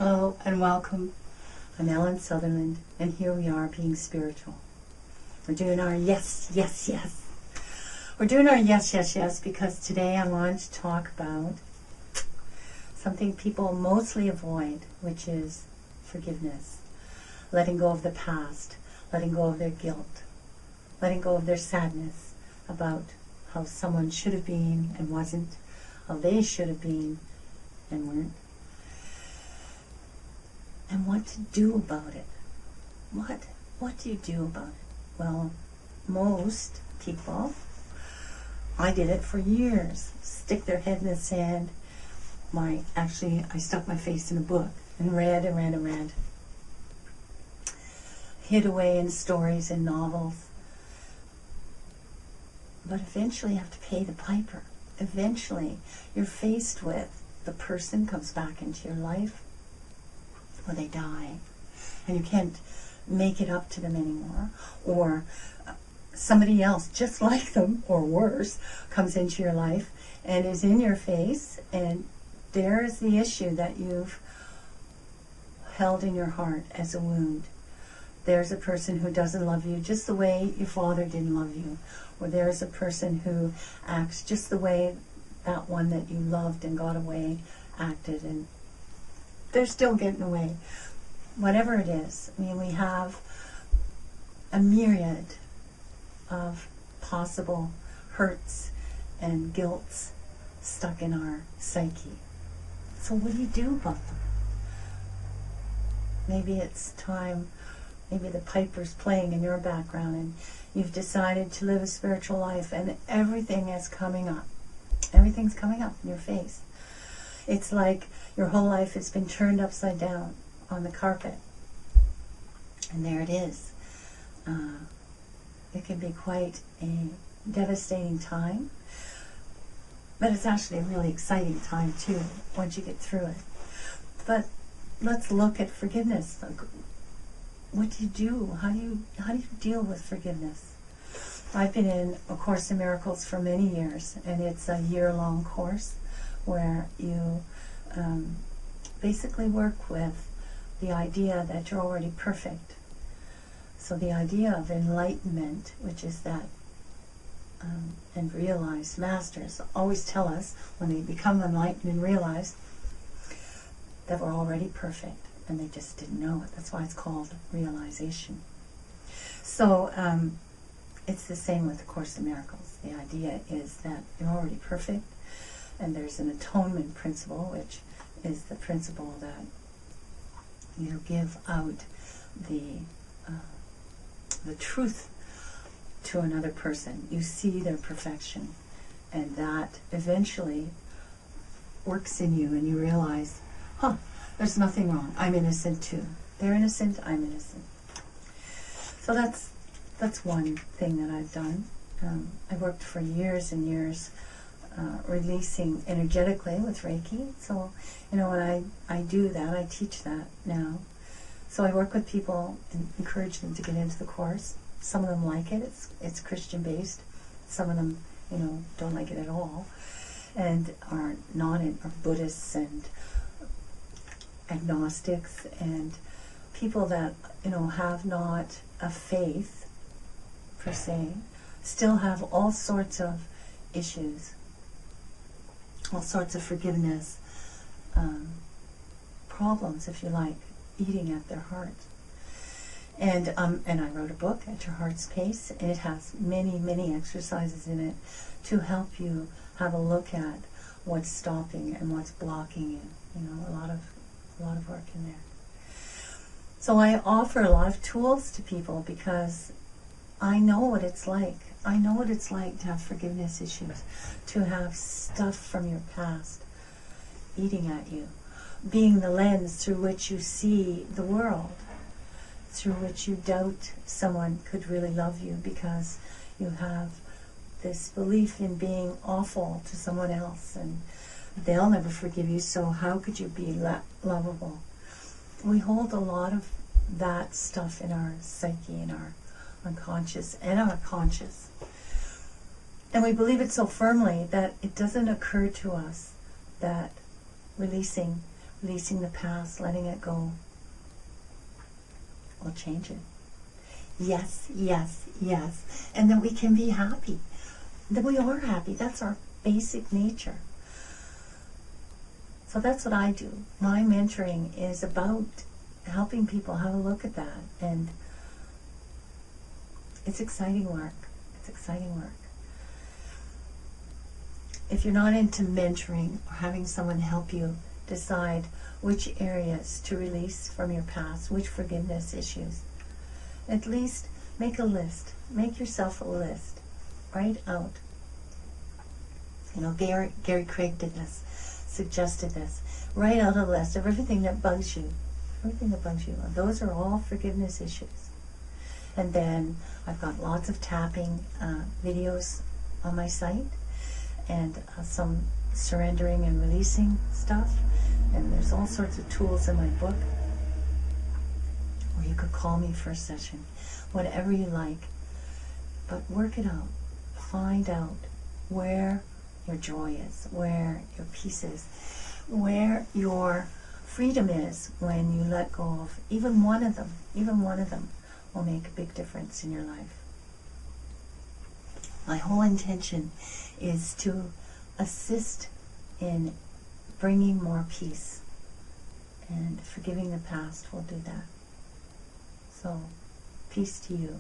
Hello and welcome. I'm Ellen Sutherland, and here we are being spiritual. We're doing our yes, yes, yes. We're doing our yes, yes, yes because today I want to talk about something people mostly avoid, which is forgiveness. Letting go of the past, letting go of their guilt, letting go of their sadness about how someone should have been and wasn't, how they should have been and weren't. And what to do about it. What do you do about it? Well, most people, I did it for years, stick their head in the sand. I stuck my face in a book and read and read and read. Hid away in stories and novels. But eventually you have to pay the piper. Eventually you're faced with the person comes back into your life, or they die, and you can't make it up to them anymore, or somebody else just like them, or worse, comes into your life and is in your face, and there's the issue that you've held in your heart as a wound. There's a person who doesn't love you just the way your father didn't love you, or there's a person who acts just the way that one that you loved and got away acted, and they're still getting away. Whatever it is, I mean, we have a myriad of possible hurts and guilts stuck in our psyche. So what do you do about them? Maybe it's time, maybe the piper's playing in your background and you've decided to live a spiritual life and everything is coming up. Everything's coming up in your face. It's like your whole life has been turned upside down on the carpet. And there it is. It can be quite a devastating time. But it's actually a really exciting time too, once you get through it. But let's look at forgiveness. What do you do? How do you deal with forgiveness? I've been in A Course in Miracles for many years, and it's a year-long course where you basically work with the idea that you're already perfect. So the idea of enlightenment, which is that, and realized masters always tell us when they become enlightened and realize that we're already perfect, and they just didn't know it. That's why it's called realization. So it's the same with A Course in Miracles. The idea is that you're already perfect, and there's an atonement principle, which is the principle that you give out the truth to another person. You see their perfection, and that eventually works in you, and you realize, there's nothing wrong. I'm innocent too. They're innocent, I'm innocent. So that's one thing that I've done. I worked for years and years releasing energetically with Reiki. So, when I do that, I teach that now. So I work with people and encourage them to get into the course. Some of them like it. It's Christian-based. Some of them, don't like it at all, and are are Buddhists and agnostics and people that, have not a faith, per se, still have all sorts of issues, all sorts of forgiveness problems, if you like, eating at their heart. And I wrote a book, At Your Heart's Pace, and it has many, many exercises in it to help you have a look at what's stopping and what's blocking you. A lot of work in there. So I offer a lot of tools to people because I know what it's like. I know what it's like to have forgiveness issues, to have stuff from your past eating at you, being the lens through which you see the world, through which you doubt someone could really love you because you have this belief in being awful to someone else and they'll never forgive you, so how could you be lovable? We hold a lot of that stuff in our psyche, in our unconscious and our conscious. And we believe it so firmly that it doesn't occur to us that releasing releasing the past, letting it go, will change it. Yes, yes, yes. And then we can be happy. That we are happy. That's our basic nature. So that's what I do. My mentoring is about helping people have a look at that. And it's exciting work. It's exciting work. If you're not into mentoring or having someone help you decide which areas to release from your past, which forgiveness issues, at least make a list. Make yourself a list. Write out. You know, Gary Craig did this, suggested this. Write out a list of everything that bugs you. Everything that bugs you. Those are all forgiveness issues. And then I've got lots of tapping videos on my site, and some surrendering and releasing stuff. And there's all sorts of tools in my book. Or you could call me for a session. Whatever you like. But work it out. Find out where your joy is, where your peace is, where your freedom is when you let go of even one of them. Even one of them will make a big difference in your life. My whole intention is to assist in bringing more peace, and forgiving the past will do that. So, peace to you.